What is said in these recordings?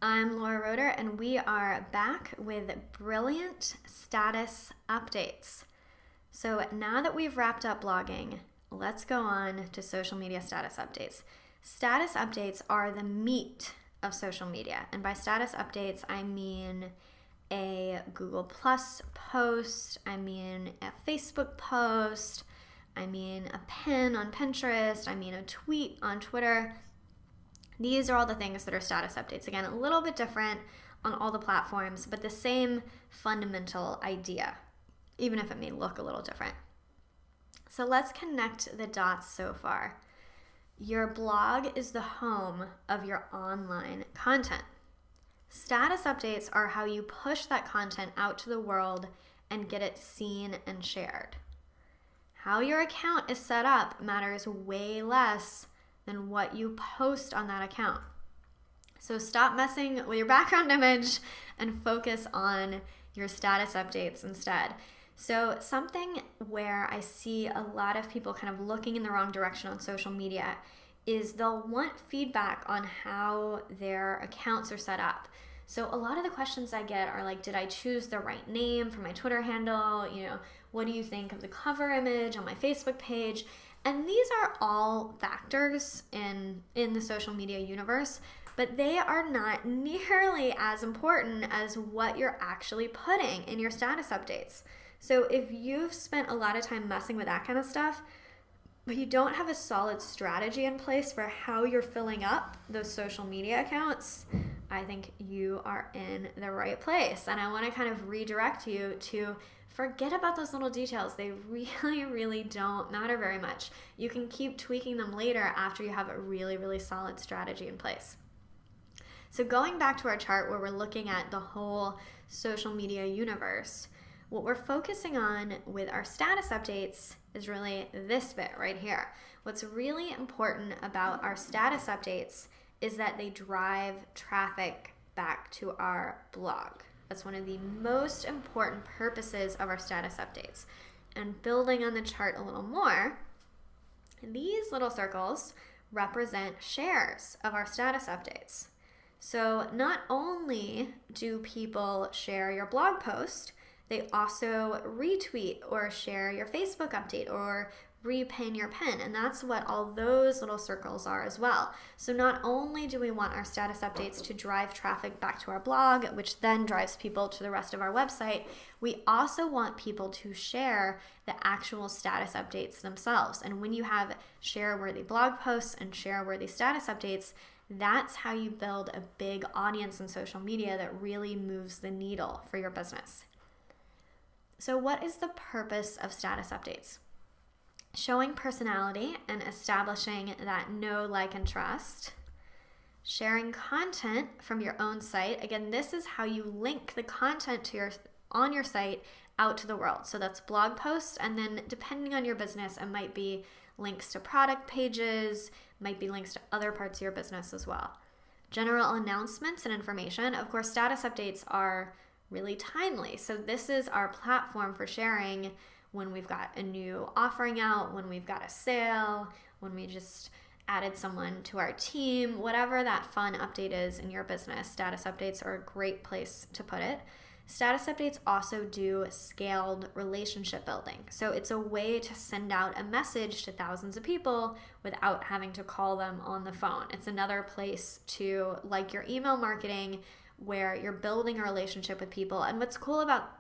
I'm Laura Roeder, and we are back with brilliant status updates. So now that we've wrapped up blogging, let's go on to social media status updates. Status updates are the meat of social media, and by status updates, I mean a Google Plus post, I mean a Facebook post, I mean a pin on Pinterest, I mean a tweet on Twitter. These are all the things that are status updates. Again, a little bit different on all the platforms, but the same fundamental idea, even if it may look a little different. So let's connect the dots so far. Your blog is the home of your online content. Status updates are how you push that content out to the world and get it seen and shared. How your account is set up matters way less than what you post on that account. So stop messing with your background image and focus on your status updates instead. So something where I see a lot of people kind of looking in the wrong direction on social media is they'll want feedback on how their accounts are set up. So a lot of the questions I get are like, did I choose the right name for my Twitter handle? What do you think of the cover image on my Facebook page? And these are all factors in the social media universe, but they are not nearly as important as what you're actually putting in your status updates. So if you've spent a lot of time messing with that kind of stuff, but you don't have a solid strategy in place for how you're filling up those social media accounts, I think you are in the right place. And I want to kind of redirect you to forget about those little details. They really, really don't matter very much. You can keep tweaking them later after you have a really, really solid strategy in place. So going back to our chart where we're looking at the whole social media universe, what we're focusing on with our status updates is really this bit right here. What's really important about our status updates is that they drive traffic back to our blog. That's one of the most important purposes of our status updates. And building on the chart a little more, these little circles represent shares of our status updates. So not only do people share your blog post, they also retweet or share your Facebook update or repin your pin, and that's what all those little circles are as well. So not only do we want our status updates to drive traffic back to our blog, which then drives people to the rest of our website, we also want people to share the actual status updates themselves. And when you have share-worthy blog posts and share-worthy status updates, that's how you build a big audience in social media that really moves the needle for your business. So what is the purpose of status updates? Showing personality and establishing that know, like, and trust. Sharing content from your own site. Again, this is how you link the content on your site out to the world. So that's blog posts, and then depending on your business, it might be links to product pages, might be links to other parts of your business as well. General announcements and information. Of course, status updates are really timely. So this is our platform for sharing when we've got a new offering out, when we've got a sale, when we just added someone to our team, whatever that fun update is in your business, status updates are a great place to put it. Status updates also do scaled relationship building. So it's a way to send out a message to thousands of people without having to call them on the phone. It's another place to, like your email marketing, where you're building a relationship with people. And what's cool about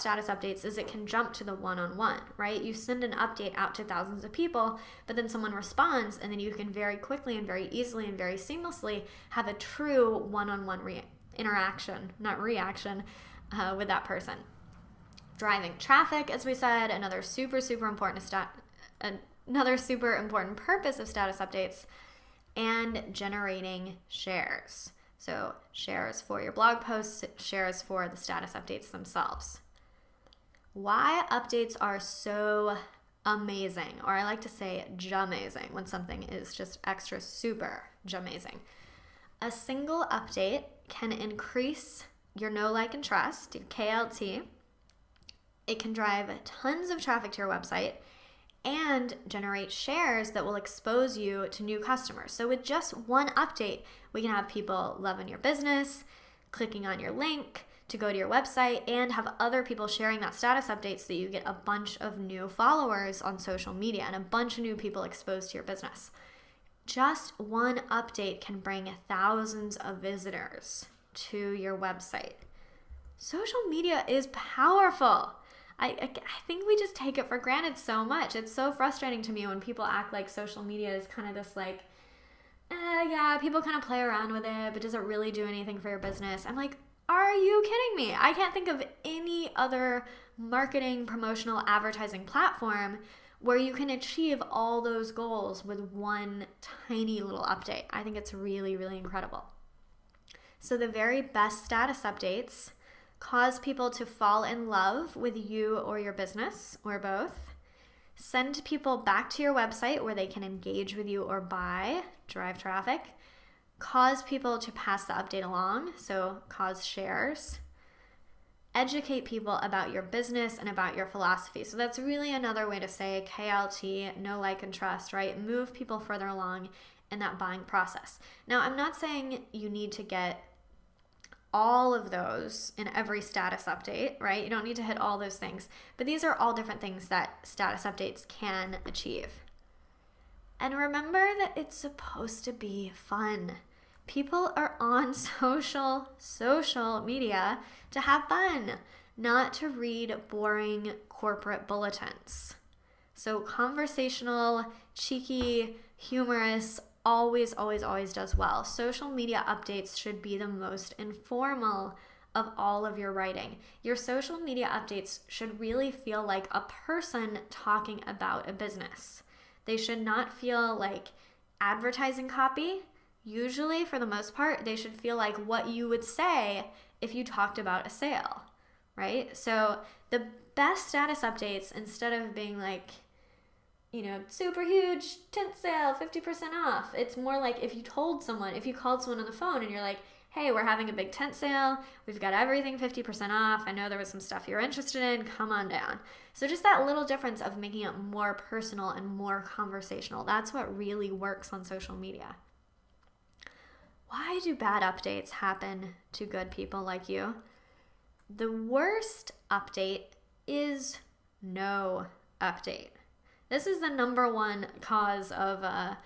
status updates is it can jump to the one-on-one, right? You send an update out to thousands of people, but then someone responds, and then you can very quickly and very easily and very seamlessly have a true one-on-one interaction, not reaction, with that person. Driving traffic, as we said, another super important purpose of status updates, and generating shares. So shares for your blog posts, shares for the status updates themselves. Why updates are so amazing, or I like to say jamazing when something is just extra super jamazing. A single update can increase your know, like, and trust, your KLT. It can drive tons of traffic to your website, and generate shares that will expose you to new customers. So with just one update, we can have people loving your business, clicking on your link to go to your website, and have other people sharing that status update so that you get a bunch of new followers on social media and a bunch of new people exposed to your business. Just one update can bring thousands of visitors to your website. Social media is powerful. I think we just take it for granted so much. It's so frustrating to me when people act like social media is kind of this like, yeah, people kind of play around with it, but does it really do anything for your business? I'm like, are you kidding me? I can't think of any other marketing, promotional, advertising platform where you can achieve all those goals with one tiny little update. I think it's really, really incredible. So the very best status updates cause people to fall in love with you or your business, or both. Send people back to your website where they can engage with you or buy, drive traffic. Cause people to pass the update along, so cause shares. Educate people about your business and about your philosophy. So that's really another way to say KLT, know, like, and trust, right? Move people further along in that buying process. Now, I'm not saying you need to get all of those in every status update, right? You don't need to hit all those things, but these are all different things that status updates can achieve. And remember that it's supposed to be fun. People are on social media to have fun, not to read boring corporate bulletins. So conversational, cheeky, humorous, always does well. Social media updates should be the most informal of all of your writing. Your social media updates should really feel like a person talking about a business. They should not feel like advertising copy. Usually, for the most part, they should feel like what you would say if you talked about a sale, right? So the best status updates, instead of being like, super huge tent sale, 50% off. It's more like if you called someone on the phone and you're like, hey, we're having a big tent sale. We've got everything 50% off. I know there was some stuff you're interested in. Come on down. So just that little difference of making it more personal and more conversational. That's what really works on social media. Why do bad updates happen to good people like you? The worst update is no update. This is the number one cause of bad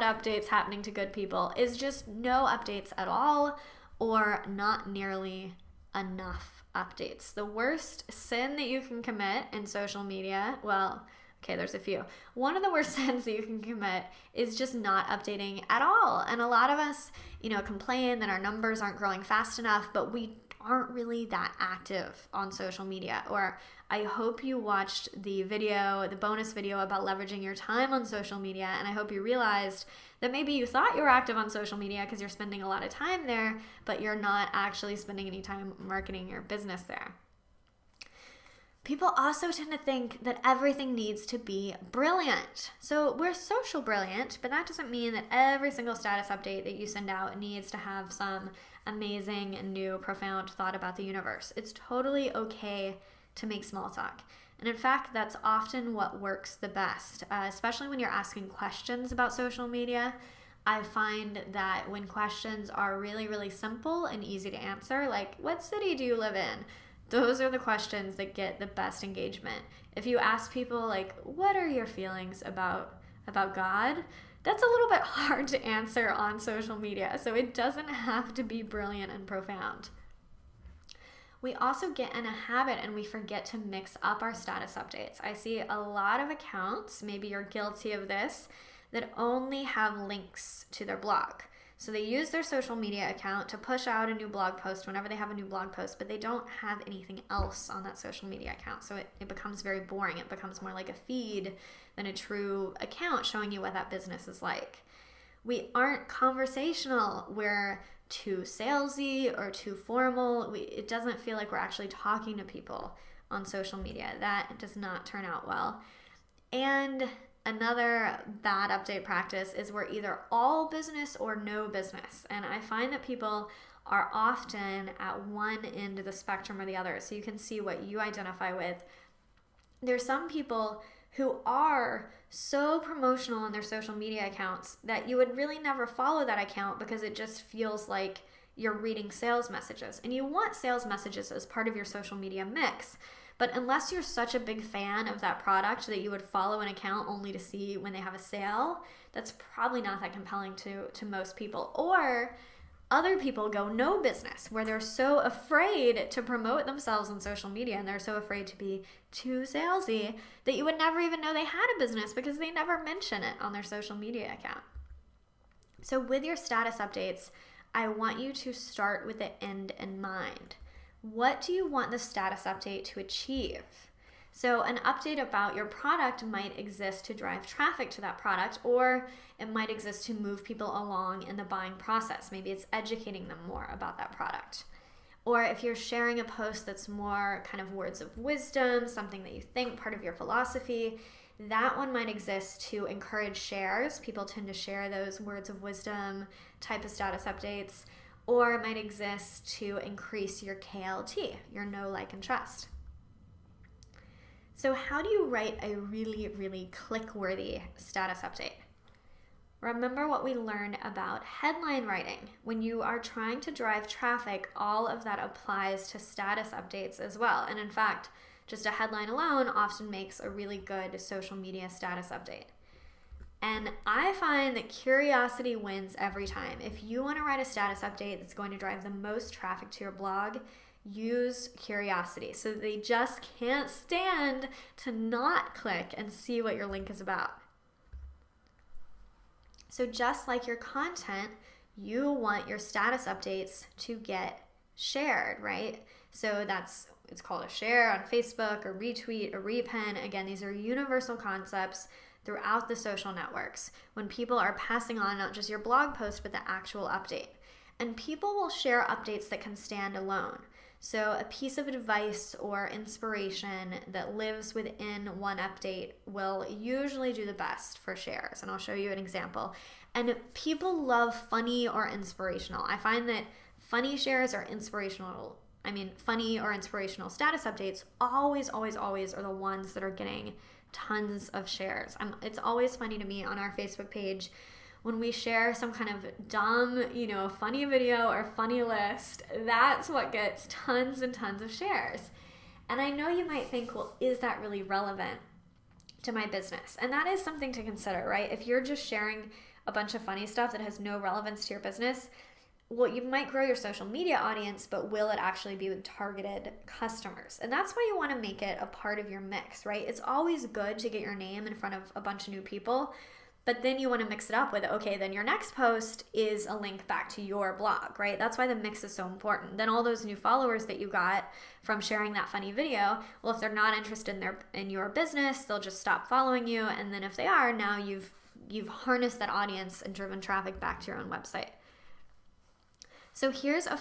updates happening to good people, is just no updates at all or not nearly enough updates. The worst sin that you can commit in social media, well, okay, there's a few. One of the worst sins that you can commit is just not updating at all. And a lot of us, complain that our numbers aren't growing fast enough, but we aren't really that active on social media. Or I hope you watched the bonus video about leveraging your time on social media, and I hope you realized that maybe you thought you were active on social media because you're spending a lot of time there, but you're not actually spending any time marketing your business there. People also tend to think that everything needs to be brilliant. So we're social brilliant, but that doesn't mean that every single status update that you send out needs to have some amazing and new profound thought about the universe. It's totally okay to make small talk. And in fact, that's often what works the best, especially when you're asking questions about social media. I find that when questions are really, really simple and easy to answer, like, what city do you live in? Those are the questions that get the best engagement. If you ask people, like, what are your feelings about God? That's a little bit hard to answer on social media, so it doesn't have to be brilliant and profound. We also get in a habit and we forget to mix up our status updates. I see a lot of accounts, maybe you're guilty of this, that only have links to their blog. So they use their social media account to push out a new blog post whenever they have a new blog post, but they don't have anything else on that social media account. So it becomes very boring. It becomes more like a feed than a true account showing you what that business is like. We aren't conversational. We're too salesy or too formal. It doesn't feel like we're actually talking to people on social media. That does not turn out well. And another bad update practice is we're either all business or no business. And I find that people are often at one end of the spectrum or the other. So you can see what you identify with. There's some people who are so promotional on their social media accounts that you would really never follow that account because it just feels like you're reading sales messages. And you want sales messages as part of your social media mix. But unless you're such a big fan of that product that you would follow an account only to see when they have a sale, that's probably not that compelling to most people. Or other people go no business, where they're so afraid to promote themselves on social media and they're so afraid to be too salesy that you would never even know they had a business because they never mention it on their social media account. So with your status updates, I want you to start with the end in mind. What do you want the status update to achieve? So an update about your product might exist to drive traffic to that product, or it might exist to move people along in the buying process. Maybe it's educating them more about that product. Or if you're sharing a post that's more kind of words of wisdom, something that you think, part of your philosophy, that one might exist to encourage shares. People tend to share those words of wisdom type of status updates. Or it might exist to increase your KLT, your know, like, and trust. So how do you write a really, really click-worthy status update? Remember what we learned about headline writing. When you are trying to drive traffic, all of that applies to status updates as well. And in fact, just a headline alone often makes a really good social media status update. And I find that curiosity wins every time. If you want to write a status update that's going to drive the most traffic to your blog, use curiosity so they just can't stand to not click and see what your link is about. So just like your content, you want your status updates to get shared, right? So it's called a share on Facebook, a retweet, a repin. Again, these are universal concepts throughout the social networks when people are passing on not just your blog post, but the actual update. And people will share updates that can stand alone. So a piece of advice or inspiration that lives within one update will usually do the best for shares. And I'll show you an example. And people love funny or inspirational. I find that funny shares are inspirational. Funny or inspirational status updates always are the ones that are getting tons of shares. It's always funny to me on our Facebook page when we share some kind of dumb, funny video or funny list. That's what gets tons and tons of shares. And I know you might think, well, is that really relevant to my business? And that is something to consider, right? If you're just sharing a bunch of funny stuff that has no relevance to your business, well, you might grow your social media audience, but will it actually be with targeted customers? And that's why you want to make it a part of your mix, right? It's always good to get your name in front of a bunch of new people, but then you want to mix it up with, okay, then your next post is a link back to your blog, right? That's why the mix is so important. Then all those new followers that you got from sharing that funny video, well, if they're not interested in your business, they'll just stop following you. And then if they are, now you've harnessed that audience and driven traffic back to your own website. So here's a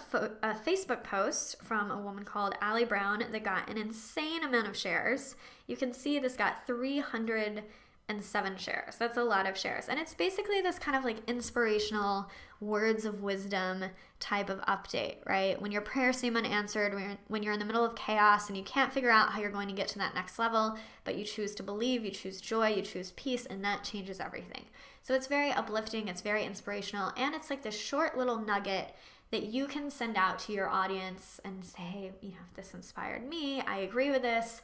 Facebook post from a woman called Allie Brown that got an insane amount of shares. You can see this got 307 shares. That's a lot of shares. And it's basically this kind of like inspirational words of wisdom type of update, right? When your prayers seem unanswered, when you're in the middle of chaos and you can't figure out how you're going to get to that next level, but you choose to believe, you choose joy, you choose peace, and that changes everything. So it's very uplifting, it's very inspirational, and it's like this short little nugget that you can send out to your audience and say, this inspired me, I agree with this.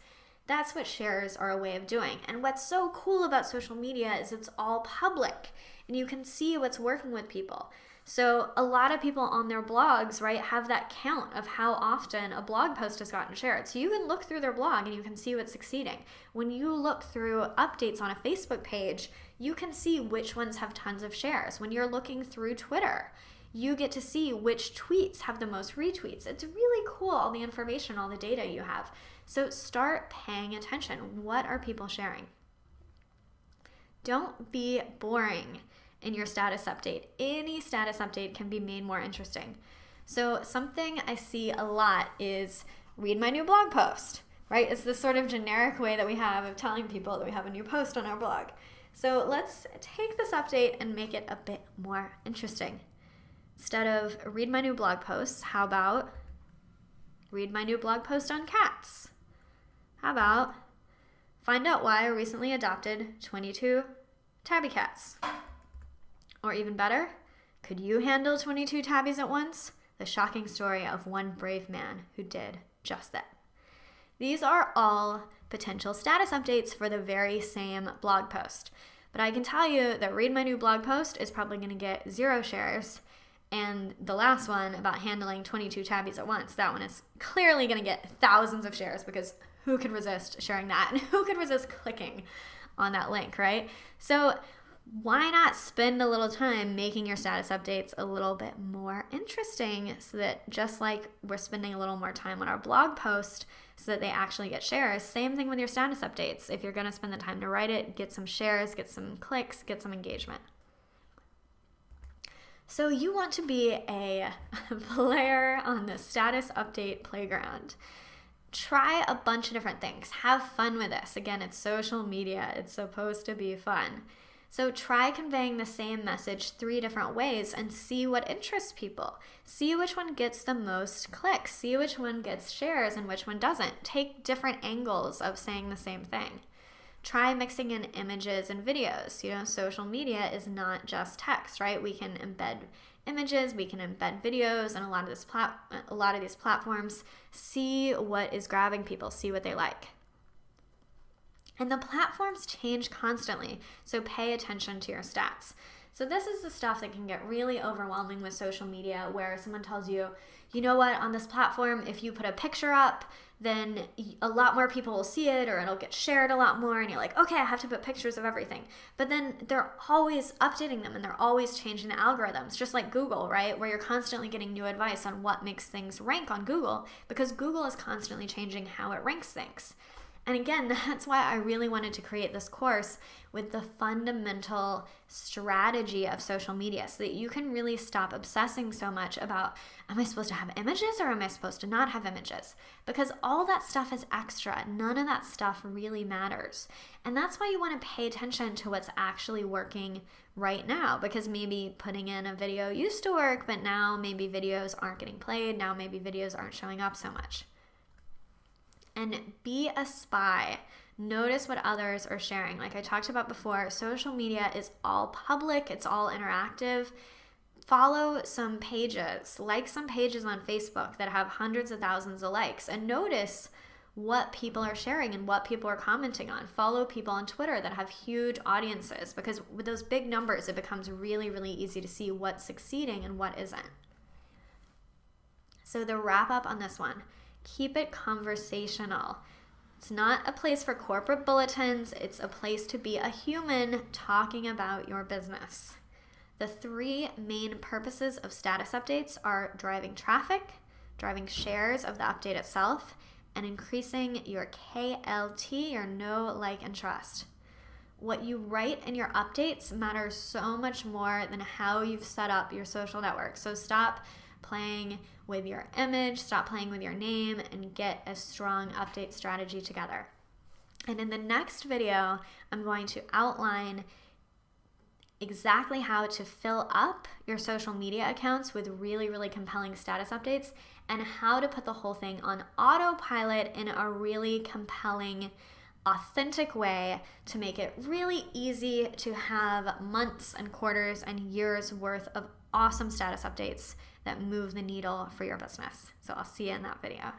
That's what shares are a way of doing. And what's so cool about social media is it's all public and you can see what's working with people. So a lot of people on their blogs, right, have that count of how often a blog post has gotten shared. So you can look through their blog and you can see what's succeeding. When you look through updates on a Facebook page, you can see which ones have tons of shares. When you're looking through Twitter, you get to see which tweets have the most retweets. It's really cool, all the information, all the data you have. So start paying attention. What are people sharing? Don't be boring in your status update. Any status update can be made more interesting. So something I see a lot is read my new blog post, right? It's this sort of generic way that we have of telling people that we have a new post on our blog. So let's take this update and make it a bit more interesting. Instead of read my new blog posts, how about read my new blog post on cats? How about Find out why I recently adopted 22 tabby cats. Or even better, could you handle 22 tabbies at once? The shocking story of one brave man who did just that. These are all potential status updates for the very same blog post. But I can tell you that read my new blog post is probably going to get 0 shares. And the last one about handling 22 tabbies at once, that one is clearly going to get thousands of shares, because who could resist sharing that? And who could resist clicking on that link, right? So why not spend a little time making your status updates a little bit more interesting, so that just like we're spending a little more time on our blog post so that they actually get shares, same thing with your status updates. If you're going to spend the time to write it, get some shares, get some clicks, get some engagement. So you want to be a player on the status update playground. Try a bunch of different things. Have fun with this. Again, it's social media. It's supposed to be fun. So try conveying the same message 3 different ways and see what interests people. See which one gets the most clicks. See which one gets shares and which one doesn't. Take different angles of saying the same thing. Try mixing in images and videos. You know, social media is not just text, right? We can embed images, we can embed videos, and a lot of these platforms. See what is grabbing people, see what they like. And the platforms change constantly, so pay attention to your stats. So this is the stuff that can get really overwhelming with social media, where someone tells you, you know what, on this platform, if you put a picture up, then a lot more people will see it, or it'll get shared a lot more, and you're like, okay, I have to put pictures of everything. But then they're always updating them, and they're always changing the algorithms, just like Google, right? Where you're constantly getting new advice on what makes things rank on Google, because Google is constantly changing how it ranks things. And again, that's why I really wanted to create this course with the fundamental strategy of social media, so that you can really stop obsessing so much about, am I supposed to have images or am I supposed to not have images? Because all that stuff is extra. None of that stuff really matters. And that's why you want to pay attention to what's actually working right now, because maybe putting in a video used to work, but now maybe videos aren't getting played. Now maybe videos aren't showing up so much. And be a spy. Notice what others are sharing. Like I talked about before, social media is all public, it's all interactive. Follow some pages, like some pages on Facebook that have hundreds of thousands of likes, and notice what people are sharing and what people are commenting on. Follow people on Twitter that have huge audiences, because with those big numbers, it becomes really, really easy to see what's succeeding and what isn't. So the wrap up on this one, keep it conversational. It's not a place for corporate bulletins. It's a place to be a human talking about your business. The 3 main purposes of status updates are driving traffic, driving shares of the update itself, and increasing your KLT, your know, like, and trust. What you write in your updates matters so much more than how you've set up your social network. So stop playing with your image, stop playing with your name, and get a strong update strategy together. And in the next video, I'm going to outline exactly how to fill up your social media accounts with really, really compelling status updates, and how to put the whole thing on autopilot in a really compelling, authentic way to make it really easy to have months and quarters and years worth of awesome status updates that move the needle for your business. So I'll see you in that video.